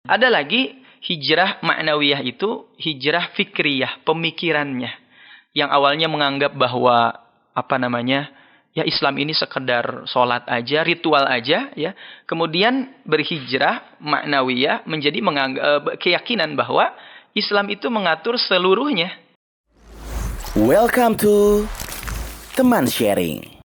Ada lagi hijrah ma'nawiyah itu hijrah fikriyah, pemikirannya. Yang awalnya menganggap bahwa ya Islam ini sekedar sholat aja, ritual aja, ya. Kemudian berhijrah ma'nawiyah menjadi keyakinan bahwa Islam itu mengatur seluruhnya. Welcome to Teman Sharing.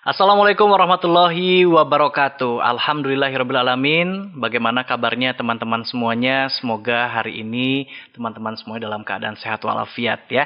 Assalamualaikum warahmatullahi wabarakatuh. Alhamdulillahirrabbilalamin. Bagaimana kabarnya teman-teman semuanya? Semoga hari ini teman-teman semuanya dalam keadaan sehat walafiat ya.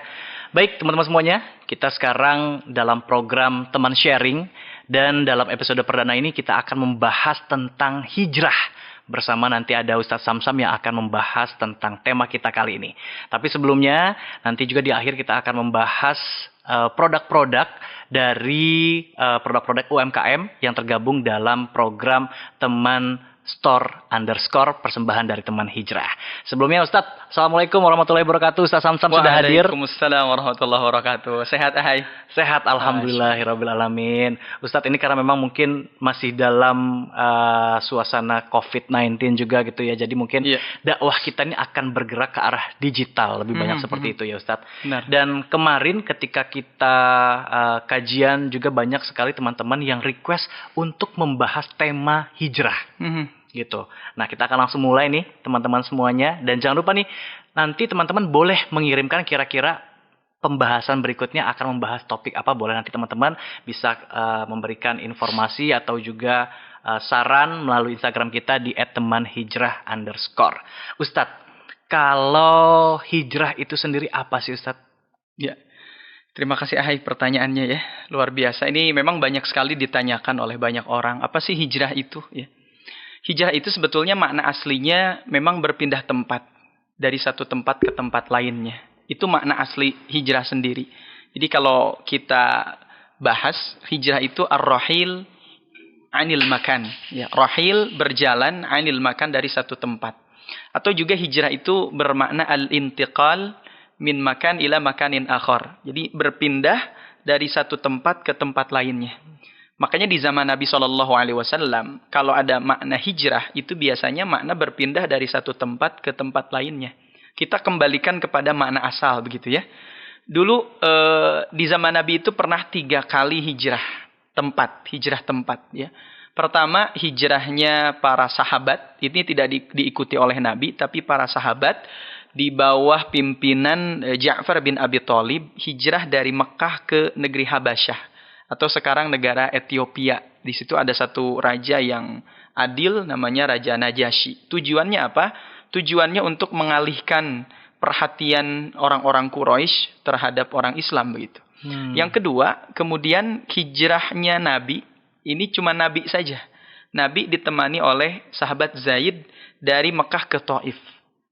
Baik teman-teman semuanya, kita sekarang dalam program Teman Sharing. Dan dalam episode perdana ini kita akan membahas tentang hijrah. Bersama nanti ada Ustadz Samsam yang akan membahas tentang tema kita kali ini. Tapi sebelumnya, nanti juga di akhir kita akan membahas produk-produk dari produk-produk UMKM yang tergabung dalam program Teman Store _ persembahan dari Teman Hijrah. Sebelumnya Ustadz, Assalamualaikum warahmatullahi wabarakatuh. Ustadz Samsam sudah hadir. Waalaikumsalam warahmatullahi wabarakatuh. Sehat ahai? Sehat, alhamdulillahirrabbilalamin. Ustadz ini karena memang mungkin masih dalam suasana COVID-19 juga gitu ya. Jadi mungkin dakwah kita ini akan bergerak ke arah digital. Lebih banyak seperti itu ya Ustadz. Benar. Dan kemarin ketika kita kajian juga banyak sekali teman-teman yang request untuk membahas tema hijrah. Gitu. Nah, kita akan langsung mulai nih teman-teman semuanya. Dan jangan lupa nih, nanti teman-teman boleh mengirimkan kira-kira pembahasan berikutnya akan membahas topik apa. Boleh nanti teman-teman bisa memberikan informasi atau juga saran melalui Instagram kita di @temanhijrah_. Ustadz, kalau hijrah itu sendiri apa sih Ustadz? Ya, terima kasih ahai pertanyaannya ya. Luar biasa. Ini memang banyak sekali ditanyakan oleh banyak orang. Apa sih hijrah itu? Ya. Hijrah itu sebetulnya makna aslinya memang berpindah tempat dari satu tempat ke tempat lainnya. Itu makna asli hijrah sendiri. Jadi kalau kita bahas hijrah itu ar-rahil anil makan. Ya, rahil berjalan anil makan dari satu tempat. Atau juga hijrah itu bermakna al-intiqal min makan ila makanin akhar. Jadi berpindah dari satu tempat ke tempat lainnya. Makanya di zaman Nabi SAW, kalau ada makna hijrah, itu biasanya makna berpindah dari satu tempat ke tempat lainnya. Kita kembalikan kepada makna asal, begitu ya. Dulu di zaman Nabi itu pernah 3 kali hijrah tempat ya. Pertama, hijrahnya para sahabat, ini tidak diikuti oleh Nabi, tapi para sahabat di bawah pimpinan Ja'far bin Abi Thalib, hijrah dari Mekah ke negeri Habasyah. Atau sekarang negara Ethiopia. Di situ ada satu raja yang adil, namanya Raja Najasyi. Tujuannya apa? Tujuannya untuk mengalihkan perhatian orang-orang Quraisy terhadap orang Islam begitu. Yang kedua, kemudian hijrahnya Nabi, ini cuma Nabi saja. Nabi ditemani oleh sahabat Zaid dari Mekah ke Taif.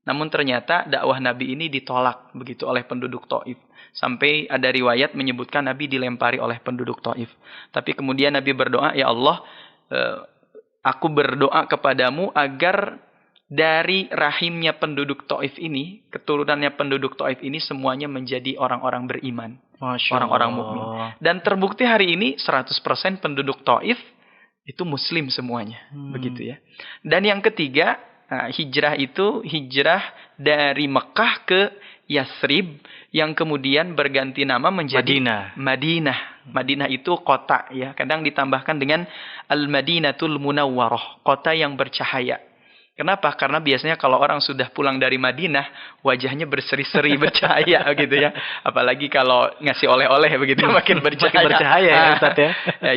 Namun ternyata dakwah Nabi ini ditolak begitu oleh penduduk Taif. Sampai ada riwayat menyebutkan Nabi dilempari oleh penduduk Taif. Tapi kemudian Nabi berdoa, ya Allah, aku berdoa kepadamu agar dari rahimnya penduduk Taif ini, keturunannya penduduk Taif ini semuanya menjadi orang-orang beriman. Orang-orang mukmin. Dan terbukti hari ini 100% penduduk Taif itu muslim semuanya. Begitu ya. Dan yang ketiga, hijrah itu hijrah dari Mekah ke Yathrib yang kemudian berganti nama menjadi Madinah. Madinah itu kota ya. Kadang ditambahkan dengan Al-Madinatul Munawwarah, kota yang bercahaya. Kenapa? Karena biasanya kalau orang sudah pulang dari Madinah, wajahnya berseri-seri bercahaya gitu ya. Apalagi kalau ngasih oleh-oleh begitu makin bercahaya. Makin bercahaya ya Ustaz ya. Ya,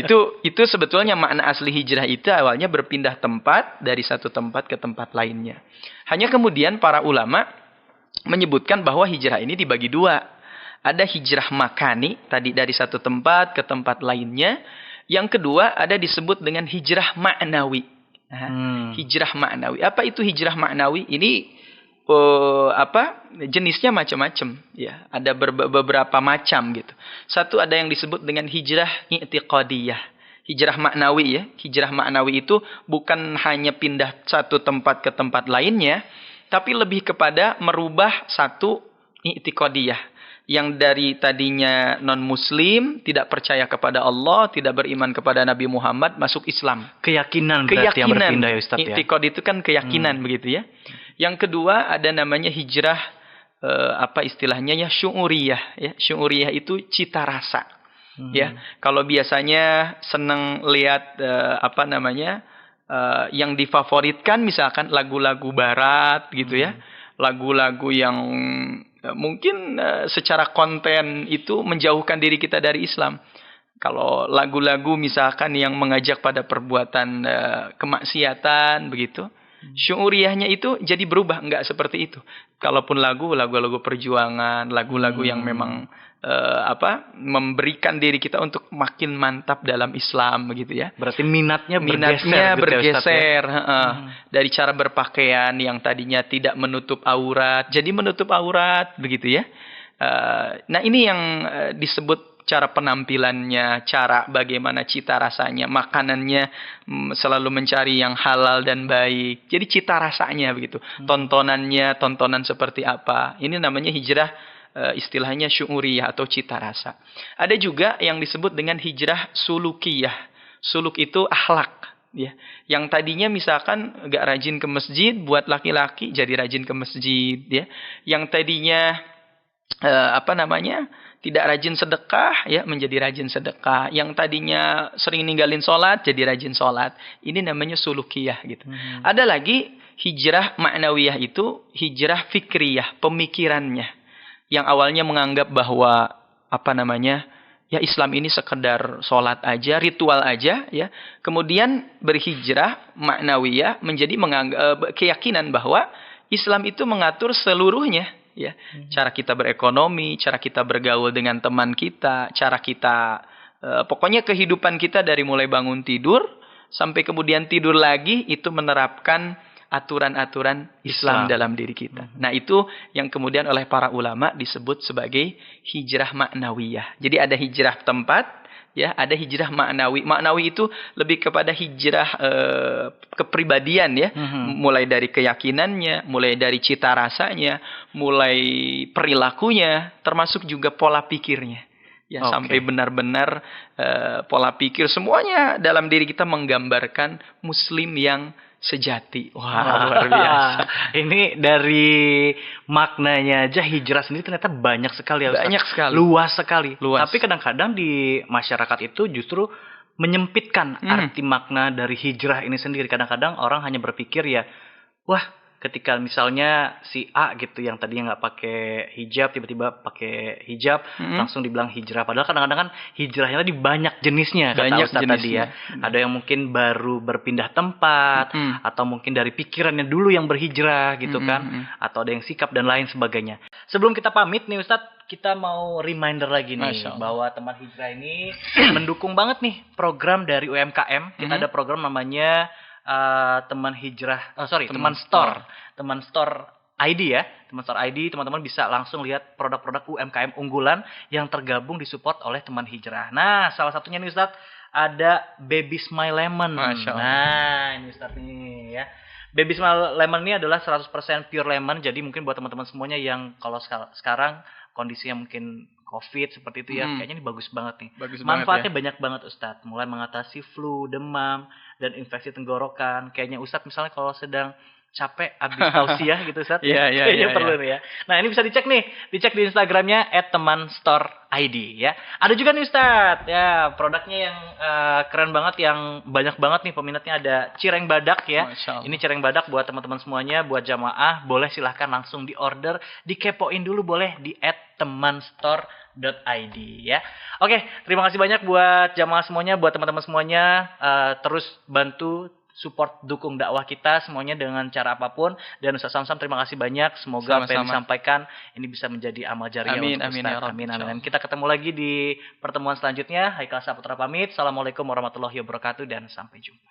itu sebetulnya makna asli hijrah itu awalnya berpindah tempat dari satu tempat ke tempat lainnya. Hanya kemudian para ulama menyebutkan bahwa hijrah ini dibagi 2. Ada hijrah makani, tadi dari satu tempat ke tempat lainnya. Yang kedua ada disebut dengan hijrah ma'nawi. Hijrah ma'nawi. Apa itu hijrah ma'nawi? Ini jenisnya macam-macam ya. Ada beberapa macam gitu. Satu ada yang disebut dengan hijrah i'tiqadiyah. Hijrah ma'nawi ya. Hijrah ma'nawi itu bukan hanya pindah satu tempat ke tempat lainnya, tapi lebih kepada merubah satu i'tiqadiyah. Yang dari tadinya non-muslim, tidak percaya kepada Allah, tidak beriman kepada Nabi Muhammad, masuk Islam. Keyakinan berarti yang berpindah ya Ustaz ya. I'tiqad itu kan keyakinan begitu ya. Yang kedua ada namanya hijrah istilahnya ya syu'uriyah ya. Syu'uriyah itu cita rasa. Ya. Kalau biasanya senang lihat yang difavoritkan misalkan lagu-lagu barat gitu ya. Lagu-lagu yang mungkin secara konten itu menjauhkan diri kita dari Islam. Kalau lagu-lagu misalkan yang mengajak pada perbuatan kemaksiatan begitu, syu'uriyahnya itu jadi berubah, enggak seperti itu. Kalaupun lagu-lagu perjuangan, lagu-lagu yang memang memberikan diri kita untuk makin mantap dalam Islam begitu ya. Berarti minatnya bergeser dari cara berpakaian yang tadinya tidak menutup aurat jadi menutup aurat begitu ya. Nah ini yang disebut cara penampilannya, cara bagaimana cita rasanya, makanannya selalu mencari yang halal dan baik. Jadi cita rasanya begitu. Tontonan seperti apa. Ini namanya hijrah istilahnya syu'uriyah atau cita rasa. Ada juga yang disebut dengan hijrah sulukiyah. Suluk itu akhlak ya. Yang tadinya misalkan gak rajin ke masjid, buat laki-laki jadi rajin ke masjid ya. Yang tadinya tidak rajin sedekah ya menjadi rajin sedekah. Yang tadinya sering ninggalin sholat jadi rajin sholat. Ini namanya sulukiyah gitu. Ada lagi hijrah ma'nawiyah itu hijrah fikriyah, pemikirannya. Yang awalnya menganggap bahwa ya Islam ini sekedar sholat aja, ritual aja ya. Kemudian berhijrah ma'nawiyah menjadi keyakinan bahwa Islam itu mengatur seluruhnya ya. Cara kita berekonomi, cara kita bergaul dengan teman kita, cara kita pokoknya kehidupan kita dari mulai bangun tidur sampai kemudian tidur lagi itu menerapkan aturan-aturan Islam dalam diri kita. Nah itu yang kemudian oleh para ulama disebut sebagai hijrah ma'nawiyah. Jadi ada hijrah tempat, ya, ada hijrah ma'nawi. Ma'nawi itu lebih kepada hijrah kepribadian ya. Mulai dari keyakinannya, mulai dari cita rasanya, mulai perilakunya, termasuk juga pola pikirnya. Ya, sampai benar-benar pola pikir semuanya dalam diri kita menggambarkan muslim yang sejati. Wah, luar biasa. Ini dari maknanya aja hijrah sendiri ternyata banyak sekali ya Ustaz. Banyak sekali. Luas sekali. Luas. Tapi kadang-kadang di masyarakat itu justru menyempitkan arti makna dari hijrah ini sendiri. Kadang-kadang orang hanya berpikir ya, wah ketika misalnya si A gitu yang tadinya nggak pakai hijab tiba-tiba pakai hijab langsung dibilang hijrah. Padahal kadang-kadang kan hijrahnya tadi banyak jenisnya kata Ustaz tadi ya. Ada yang mungkin baru berpindah tempat atau mungkin dari pikirannya dulu yang berhijrah gitu kan. Atau ada yang sikap dan lain sebagainya. Sebelum kita pamit nih Ustadz, kita mau reminder lagi nih bahwa teman hijrah ini mendukung banget nih program dari UMKM. Kita ada program namanya teman store ID ya. Teman store ID, teman-teman bisa langsung lihat produk-produk UMKM unggulan yang tergabung disupport oleh teman hijrah. Nah, salah satunya nih Ustadz, ada Baby Smile Lemon. Nah, ini Ustadz nih ya. Baby Smile Lemon ini adalah 100% pure lemon. Jadi mungkin buat teman-teman semuanya yang kalau sekarang kondisinya mungkin COVID seperti itu ya, kayaknya ini bagus banget nih. Manfaatnya banyak banget Ustadz. Mulai mengatasi flu, demam, dan infeksi tenggorokan. Kayaknya Ustadz misalnya kalau sedang capek abis tausiah gitu Ustadz. Kayaknya perlu nih ya. Nah ini bisa dicek nih. Dicek di Instagramnya @temanstoreid ya. Ada juga nih Ustadz. Ya produknya yang keren banget. Yang banyak banget nih peminatnya. Ada cireng badak ya. Ini cireng badak buat teman-teman semuanya. Buat jamaah. Boleh silahkan langsung di order. Dikepoin dulu boleh di @temanstore.id ya. Oke, terima kasih banyak buat jamaah semuanya, buat teman-teman semuanya, terus bantu support, dukung dakwah kita semuanya dengan cara apapun. Dan Ustaz Samsam terima kasih banyak. Semoga apa yang Sama-sama. disampaikan ini bisa menjadi amal jariah Amin, untuk amin, Ustaz. ya Rabb, Amin, amin. insyaallah. Kita ketemu lagi di pertemuan selanjutnya. Haikal Saputra pamit. Assalamualaikum warahmatullahi wabarakatuh dan sampai jumpa.